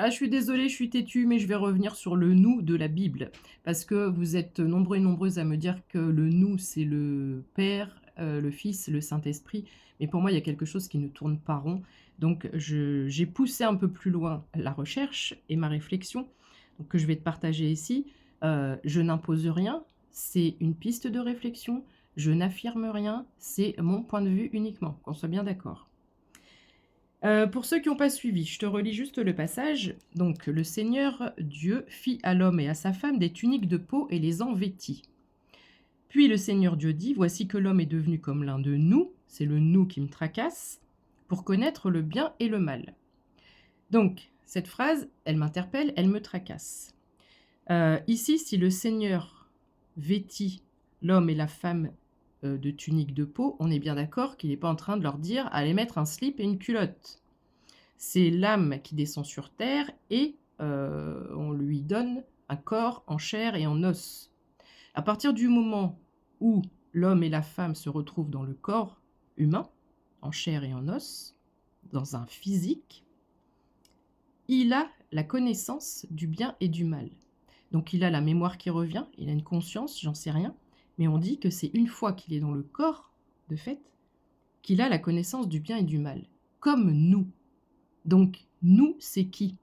Ah, je suis désolée, je suis têtue, mais je vais revenir sur le «nous» de la Bible, parce que vous êtes nombreux et nombreuses à me dire que le «nous», c'est le Père, le Fils, le Saint-Esprit, mais pour moi, il y a quelque chose qui ne tourne pas rond. Donc j'ai poussé un peu plus loin la recherche et ma réflexion, donc que je vais te partager ici. Je n'impose rien, c'est une piste de réflexion, je n'affirme rien, c'est mon point de vue uniquement, qu'on soit bien d'accord. Pour ceux qui n'ont pas suivi, je te relis juste le passage. Donc: «Le Seigneur Dieu fit à l'homme et à sa femme des tuniques de peau et les en vêtit. Puis le Seigneur Dieu dit: Voici que l'homme est devenu comme l'un de nous», c'est le «nous» qui me tracasse, «pour connaître le bien et le mal». Donc cette phrase, elle m'interpelle, elle me tracasse. Ici, si le Seigneur vêtit l'homme et la femme, de tuniques de peau, on est bien d'accord qu'il n'est pas en train de leur dire: «Allez mettre un slip et une culotte». C'est l'âme qui descend sur terre et on lui donne un corps en chair et en os. À partir du moment où l'homme et la femme se retrouvent dans le corps humain, en chair et en os, dans un physique, il a la connaissance du bien et du mal. Donc il a la mémoire qui revient, il a une conscience, j'en sais rien, mais on dit que c'est une fois qu'il est dans le corps, de fait, qu'il a la connaissance du bien et du mal, comme nous. Donc nous, c'est qui?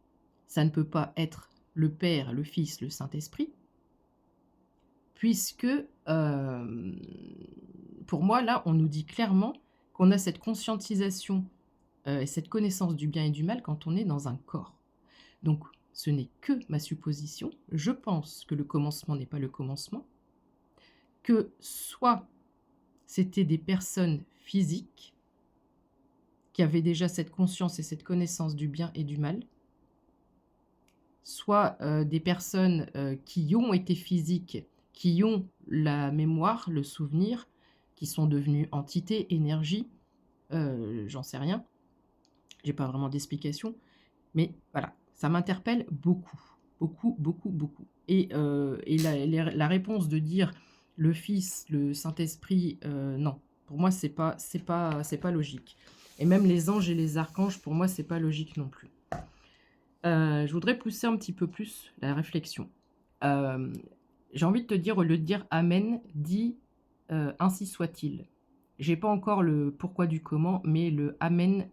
Ça ne peut pas être le Père, le Fils, le Saint-Esprit, puisque, pour moi, là, on nous dit clairement qu'on a cette conscientisation, et cette connaissance du bien et du mal quand on est dans un corps. Donc ce n'est que ma supposition. Je pense que le commencement n'est pas le commencement, que soit c'était des personnes physiques qui avaient déjà cette conscience et cette connaissance du bien et du mal, soit, des personnes, qui ont été physiques, qui ont la mémoire, le souvenir, qui sont devenues entités, énergies, j'en sais rien. J'ai pas vraiment d'explication, mais voilà, ça m'interpelle beaucoup, beaucoup, beaucoup, beaucoup et la réponse de dire: «Le Fils, le Saint-Esprit», non, pour moi c'est pas logique et même les anges et les archanges, pour moi, c'est pas logique non plus. Je voudrais pousser un petit peu plus la réflexion. Hem, j'ai envie de te dire, au lieu de dire: «Amen», dis, «Ainsi soit-il». J'ai pas encore le pourquoi du comment, mais le «Amen»,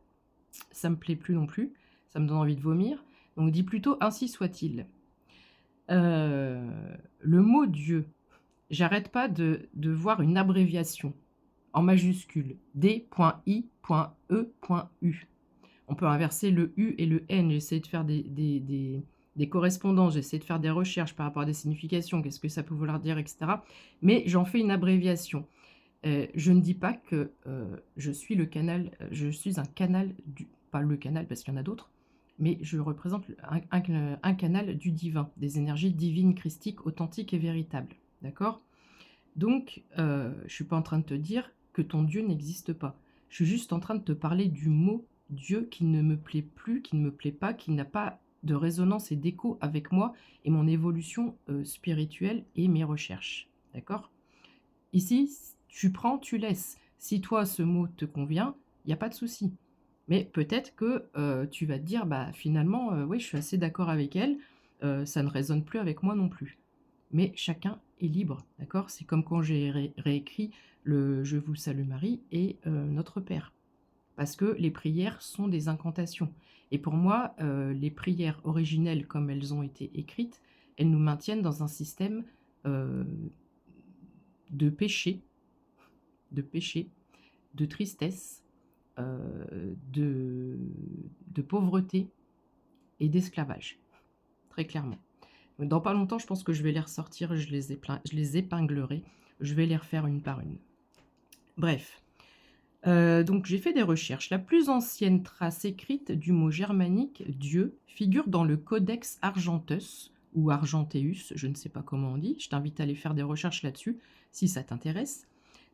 ça me plaît plus non plus, ça me donne envie de vomir, donc dis plutôt: «Ainsi soit-il». Le mot Dieu, j'arrête pas de voir une abréviation en majuscule: D.I.E.U. On peut inverser le U et le N. J'essaie de faire des correspondances, j'essaie de faire des recherches par rapport à des significations, qu'est-ce que ça peut vouloir dire et cetera, mais j'en fais une abréviation. Je ne dis pas que, je suis le canal, je suis un canal du pas le canal parce qu'il y en a d'autres, mais je représente le un canal du divin, des énergies divines, christiques, authentiques et véritables. D'accord? Donc, je suis pas en train de te dire que ton Dieu n'existe pas. Je suis juste en train de te parler du mot Dieu qui ne me plaît plus, qui ne me plaît pas, qui n'a pas de résonance et d'écho avec moi et mon évolution, spirituelle et mes recherches. D'accord? Ici, tu prends, tu laisses. Si toi ce mot te convient, il y a pas de souci. Mais peut-être que, tu vas te dire: «Bah, finalement, oui, je suis assez d'accord avec elle, ça ne résonne plus avec moi non plus». Mais chacun est libre, d'accord? C'est comme quand j'ai réécrit le «Je vous salue Marie» et «Notre Père». Parce que les prières sont des incantations et pour moi, les prières originelles comme elles ont été écrites, elles nous maintiennent dans un système, heu, de péché, de péché, de tristesse, de pauvreté et d'esclavage, très clairement. Dans pas longtemps, je pense que je vais les ressortir, je les épinglerai, je vais les refaire une par une. Bref, donc j'ai fait des recherches. La plus ancienne trace écrite du mot germanique «Dieu» figure dans le Codex Argenteus ou Argenteus, je ne sais pas comment on dit. Je t'invite à aller faire des recherches là-dessus, si ça t'intéresse,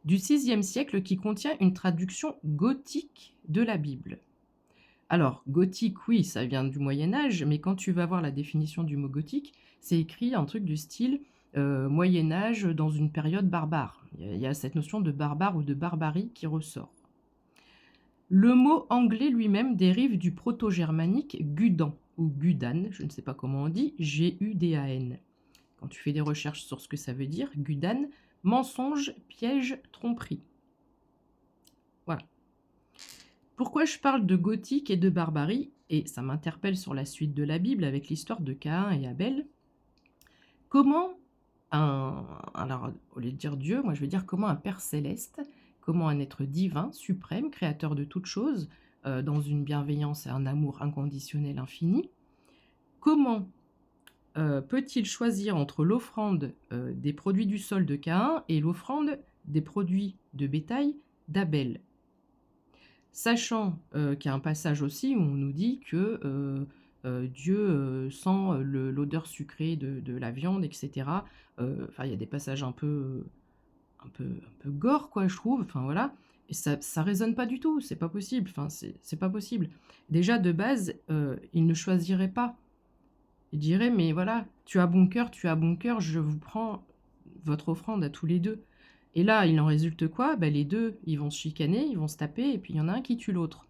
du VIe siècle qui contient une traduction gothique de la Bible. Alors, gothique, oui, ça vient du Moyen Âge, mais quand tu vas voir la définition du mot gothique, c'est écrit un truc du style, Moyen Âge dans une période barbare. Il y a cette notion de barbare ou de barbarie qui ressort. Le mot anglais lui-même dérive du proto-germanique gudan ou Gudan, je ne sais pas comment on dit, Gudan. Quand tu fais des recherches sur ce que ça veut dire, Gudan, mensonge, piège, tromperie. Voilà. Pourquoi je parle de gothique et de barbarie? Et ça m'interpelle sur la suite de la Bible avec l'histoire de Caïn et Abel. Comment alors au lieu de dire Dieu, moi je veux dire comment un Père céleste, comment un être divin, suprême, créateur de toutes choses, dans une bienveillance et un amour inconditionnel infini, comment, peut-il choisir entre l'offrande, des produits du sol de Caïn et l'offrande des produits de bétail d'Abel? Sachant, qu'il y a un passage aussi où on nous dit que, Dieu, sent, l'odeur sucrée de la viande et cetera. Enfin, il y a des passages un peu gore quoi, je trouve, enfin voilà, et ça résonne pas du tout, c'est pas possible, enfin, c'est pas possible. Déjà de base, il ne choisirait pas. Il dirait: «Mais voilà, tu as bon cœur, je vous prends votre offrande à tous les 2». Et là, il en résulte quoi? Bah, les 2 ils vont se chicaner, ils vont se taper et puis il y en a un qui tue l'autre.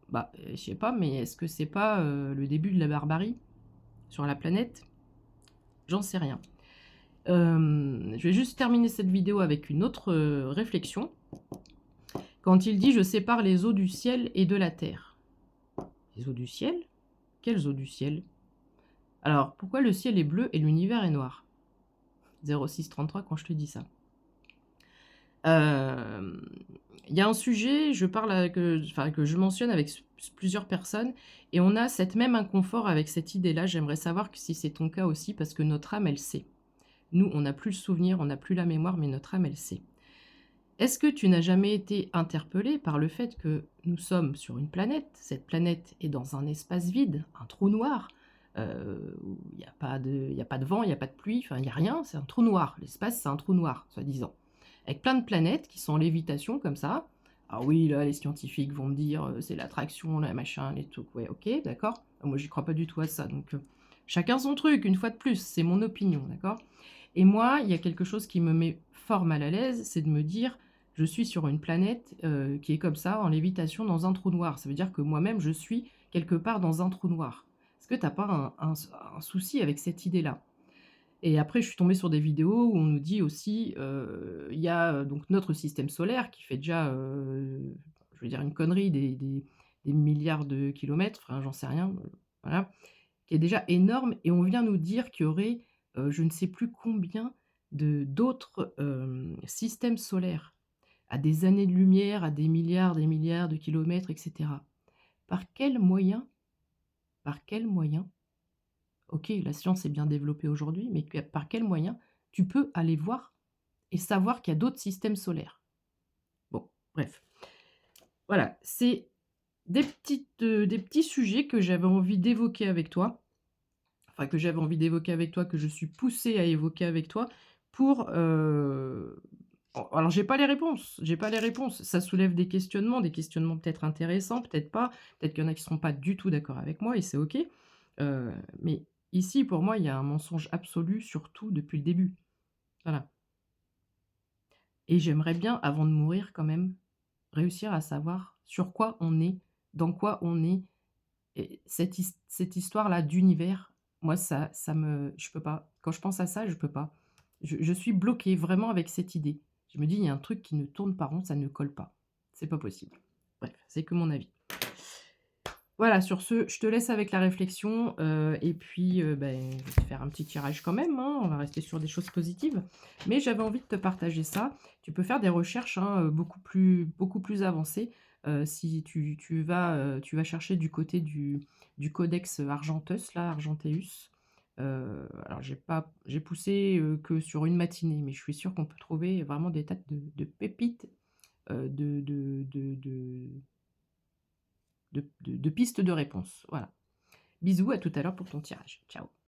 Bah, je sais pas, mais est-ce que c'est pas, le début de la barbarie sur la planète? J'en sais rien. Je vais juste terminer cette vidéo avec une autre, réflexion. Quand il dit: «Je sépare les eaux du ciel et de la terre». Les eaux du ciel? Quelles eaux du ciel? Alors, pourquoi le ciel est bleu et l'univers est noir? 06:33 quand je te dis ça. Hem, il y a un sujet, je parle que je mentionne avec plusieurs personnes et on a cette même inconfort avec cette idée-là. J'aimerais savoir que si c'est ton cas aussi parce que notre âme, elle sait. Nous, on n'a plus le souvenir, on n'a plus la mémoire, mais notre âme, elle sait. Est-ce que tu n'as jamais été interpellé par le fait que nous sommes sur une planète, cette planète est dans un espace vide, un trou noir, où il y a pas de vent, il y a pas de pluie, enfin il y a rien, c'est un trou noir. L'espace, c'est un trou noir, soi-disant. Avec plein de planètes qui sont en lévitation comme ça. Ah oui, là, les scientifiques vont me dire, c'est l'attraction, la machin, les trucs. Ouais, OK, d'accord. Moi, j'y crois pas du tout à ça, donc chacun son truc, une fois de plus, c'est mon opinion, d'accord? Et moi, il y a quelque chose qui me met fort mal à l'aise, c'est de me dire: «Je suis sur une planète, qui est comme ça, en lévitation dans un trou noir». Ça veut dire que moi-même, je suis quelque part dans un trou noir. Est-ce que tu as pas un souci avec cette idée-là? Et après, je suis tombée sur des vidéos où on nous dit aussi, il y a, donc notre système solaire qui fait déjà, je veux dire une connerie, des milliards de kilomètres, enfin j'en sais rien, voilà, qui est déjà énorme et on vient nous dire qu'il y aurait, je ne sais plus combien de d'autres, systèmes solaires, à des années-lumière, à des milliards de kilomètres et cetera. Par quels moyens, par quels moyens, OK, la science est bien développée aujourd'hui, mais par quels moyens tu peux aller voir et savoir qu'il y a d'autres systèmes solaires? Bon, bref. Voilà, c'est des petits sujets que j'avais envie d'évoquer avec toi. Enfin que j'avais envie d'évoquer avec toi, que je suis poussée à évoquer avec toi pour, alors j'ai pas les réponses. Ça soulève des questionnements peut-être intéressants, peut-être pas, peut-être qu'il y en a qui seront pas du tout d'accord avec moi et c'est OK. Mais ici, pour moi, il y a un mensonge absolu sur tout depuis le début. Voilà, et j'aimerais bien, avant de mourir quand même, réussir à savoir sur quoi on est, dans quoi on est. Et cette histoire-là d'univers, moi ça me je peux pas. Quand je pense à ça, je peux pas. Je suis bloquée vraiment avec cette idée. Je me dis: «Il y a un truc qui ne tourne pas rond, ça ne colle pas. C'est pas possible». Bref, c'est que mon avis. Voilà, sur ce, je te laisse avec la réflexion, et puis, beh, je vais te faire un petit tirage quand même, hein, on va rester sur des choses positives. Mais j'avais envie de te partager ça. Tu peux faire des recherches, hein, beaucoup plus avancées, si tu vas chercher du côté du codex Argenteus là, Argenteus. Alors j'ai poussé, que sur une matinée, mais je suis sûre qu'on peut trouver vraiment des tas de pépites, de pistes de réponses. Voilà. Bisous, à tout à l'heure pour ton tirage. Ciao.